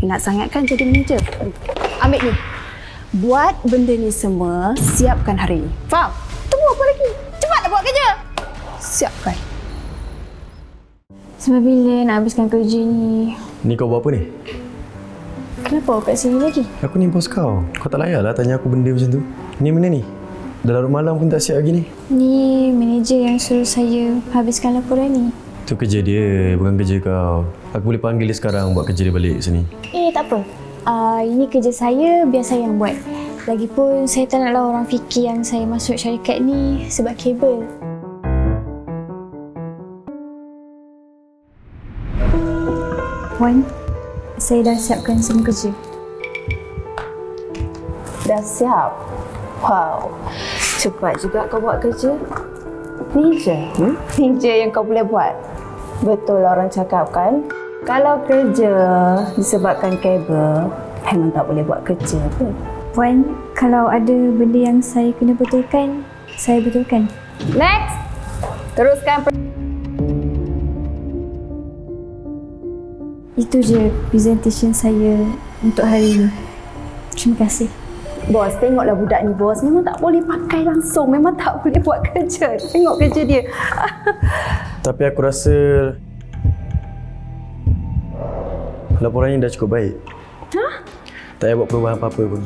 Nak sangat kan jadi manager? Ambil ni. Buat benda ni semua, siapkan hari ni. Faham? Tunggu apa lagi? Cepatlah buat kerja. Siapkan. Sampai bila nak habiskan kerja ni? Ni kau buat apa ni? Kenapa awak kat sini lagi? Aku ni bos kau. Kau tak layak lah tanya aku benda macam tu. Ni benda ni? Dah larut malam pun tak siap lagi ni. Ni manager yang suruh saya habiskan laporan ni. Tu kerja dia, bukan kerja kau. Aku boleh panggil dia sekarang buat kerja dia balik sini. Tak apa. Ini kerja saya, biar saya yang buat. Lagipun saya tak naklah orang fikir yang saya masuk syarikat ni sebab kabel. Puan, saya dah siapkan semua kerja. Dah siap? Wow. Cepat juga kau buat kerja. Ni je. Ni je yang kau boleh buat. Betul lah orang cakap kan? Kalau kerja disebabkan kabel, memang tak boleh buat kerja pun. Puan, kalau ada benda yang saya kena betulkan, saya betulkan. Next! Teruskan. Itu je presentation saya untuk hari ini. Terima kasih. Bos, tengoklah budak ni bos. Memang tak boleh pakai langsung. Memang tak boleh buat kerja. Tengok kerja dia. Tapi aku rasa laporannya dah cukup baik. Tak payah buat perubahan apa-apa pun.